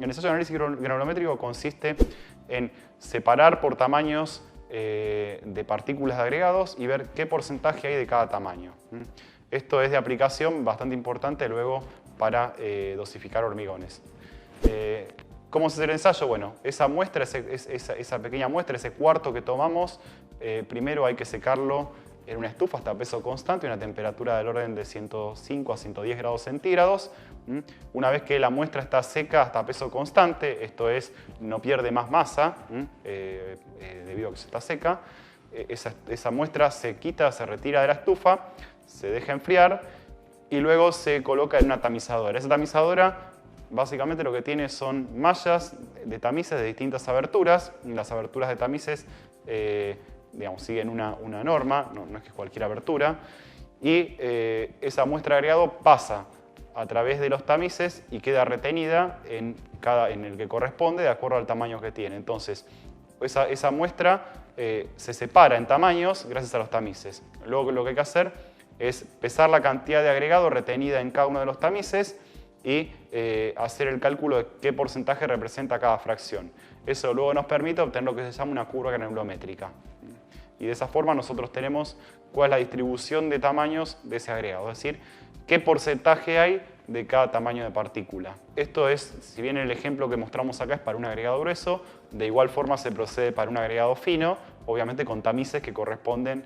El ensayo de análisis granulométrico consiste en separar por tamaños de partículas de agregados y ver qué porcentaje hay de cada tamaño. Esto es de aplicación bastante importante luego para dosificar hormigones. ¿Cómo se hace el ensayo? Bueno, esa muestra, esa pequeña muestra, ese cuarto que tomamos, primero hay que secarlo en una estufa hasta peso constante, una temperatura del orden de 105 a 110 grados centígrados. Una vez que la muestra está seca hasta peso constante, esto es, no pierde más masa debido a que se está seca, esa muestra se quita, se retira de la estufa, se deja enfriar y luego se coloca en una tamizadora. Esa tamizadora básicamente lo que tiene son mallas de tamices de distintas aberturas. Las aberturas de tamices digamos, siguen una norma, no es que cualquier abertura, y esa muestra de agregado pasa a través de los tamices y queda retenida en el que corresponde de acuerdo al tamaño que tiene. Entonces, esa muestra se separa en tamaños gracias a los tamices. Luego lo que hay que hacer es pesar la cantidad de agregado retenida en cada uno de los tamices y hacer el cálculo de qué porcentaje representa cada fracción. Eso luego nos permite obtener lo que se llama una curva granulométrica. Y de esa forma nosotros tenemos cuál es la distribución de tamaños de ese agregado, es decir, qué porcentaje hay de cada tamaño de partícula. Esto es, si bien el ejemplo que mostramos acá es para un agregado grueso, de igual forma se procede para un agregado fino, obviamente con tamices que corresponden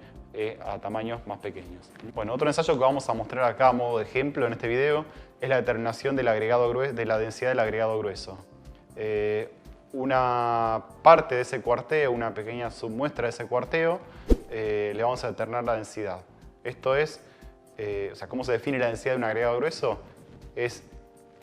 a tamaños más pequeños. Bueno, otro ensayo que vamos a mostrar acá a modo de ejemplo en este video es la determinación del agregado grueso, de la densidad del agregado grueso. Una parte de ese cuarteo, una pequeña submuestra de ese cuarteo, le vamos a determinar la densidad. Esto es, o sea, ¿cómo se define la densidad de un agregado grueso? Es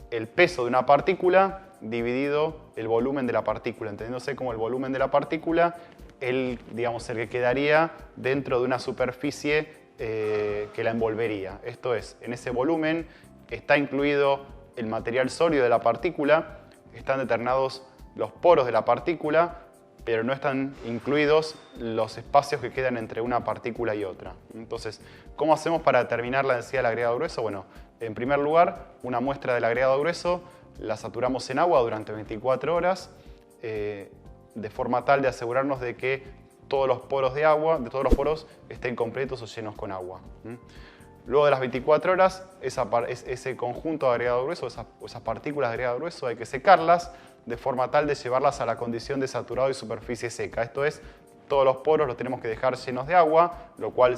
el peso de una partícula dividido el volumen de la partícula, entendiéndose como el volumen de la partícula, digamos, el que quedaría dentro de una superficie que la envolvería. Esto es, en ese volumen está incluido el material sólido de la partícula, están determinados los poros de la partícula, pero no están incluidos los espacios que quedan entre una partícula y otra. Entonces, ¿cómo hacemos para determinar la densidad del agregado grueso? Bueno, en primer lugar, una muestra del agregado grueso la saturamos en agua durante 24 horas, de forma tal de asegurarnos de que todos los poros de agua, de todos los poros estén completos o llenos con agua. Luego de las 24 horas, ese conjunto de agregado grueso, esas partículas de agregado grueso, hay que secarlas de forma tal de llevarlas a la condición de saturado y superficie seca. Esto es, todos los poros los tenemos que dejar llenos de agua, lo cual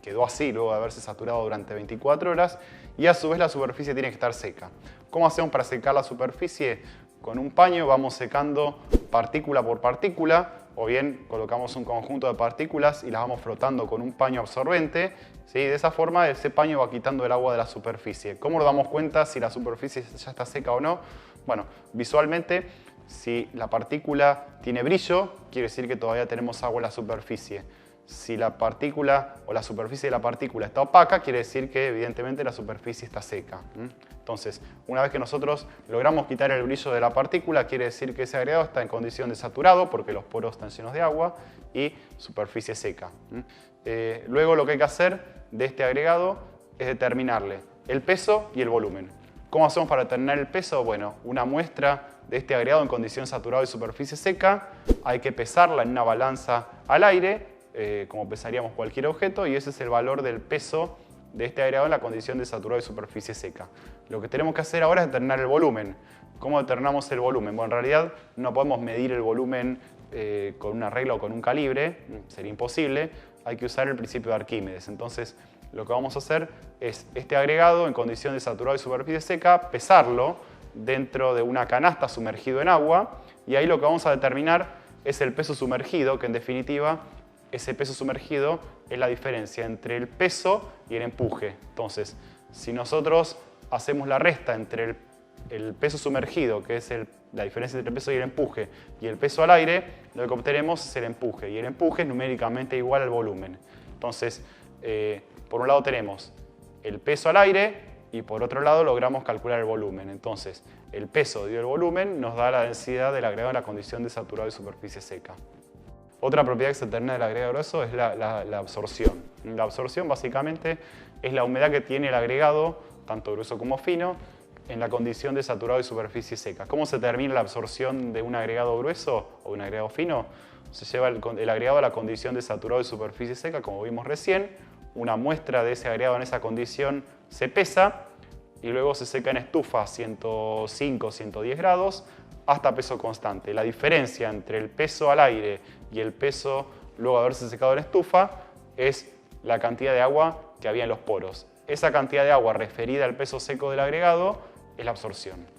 quedó así luego de haberse saturado durante 24 horas, y a su vez la superficie tiene que estar seca. ¿Cómo hacemos para secar la superficie? Con un paño vamos secando partícula por partícula, o bien colocamos un conjunto de partículas y las vamos frotando con un paño absorbente. ¿Sí? De esa forma ese paño va quitando el agua de la superficie. ¿Cómo nos damos cuenta si la superficie ya está seca o no? Bueno, visualmente, si la partícula tiene brillo, quiere decir que todavía tenemos agua en la superficie. Si la partícula o la superficie de la partícula está opaca, quiere decir que evidentemente la superficie está seca. Entonces, una vez que nosotros logramos quitar el brillo de la partícula, quiere decir que ese agregado está en condición de saturado, porque los poros están llenos de agua, y superficie seca. Luego lo que hay que hacer de este agregado es determinarle el peso y el volumen. ¿Cómo hacemos para determinar el peso? Bueno, una muestra de este agregado en condición saturado y superficie seca, hay que pesarla en una balanza al aire, como pesaríamos cualquier objeto, y ese es el valor del peso de este agregado en la condición de saturado y superficie seca. Lo que tenemos que hacer ahora es determinar el volumen. ¿Cómo determinamos el volumen? Bueno, en realidad no podemos medir el volumen con una regla o con un calibre, sería imposible, hay que usar el principio de Arquímedes. Entonces, lo que vamos a hacer es este agregado en condición de saturado y superficie seca, pesarlo dentro de una canasta sumergido en agua, y ahí lo que vamos a determinar es el peso sumergido, que en definitiva ese peso sumergido es la diferencia entre el peso y el empuje. Entonces, si nosotros hacemos la resta entre el peso sumergido, que es la diferencia entre el peso y el empuje, y el peso al aire, lo que obtenemos es el empuje, y el empuje es numéricamente igual al volumen. Entonces, por un lado tenemos el peso al aire y por otro lado logramos calcular el volumen. Entonces, el peso dividido el volumen nos da la densidad del agregado en la condición de saturado y superficie seca. Otra propiedad que se determina del agregado grueso es la absorción. La absorción básicamente es la humedad que tiene el agregado, tanto grueso como fino, en la condición de saturado y superficie seca. ¿Cómo se determina la absorción de un agregado grueso o un agregado fino? Se lleva el agregado a la condición de saturado y superficie seca, como vimos recién. Una muestra de ese agregado en esa condición se pesa y luego se seca en estufa a 105, 110 grados hasta peso constante. La diferencia entre el peso al aire y el peso luego de haberse secado en estufa es la cantidad de agua que había en los poros. Esa cantidad de agua referida al peso seco del agregado es la absorción.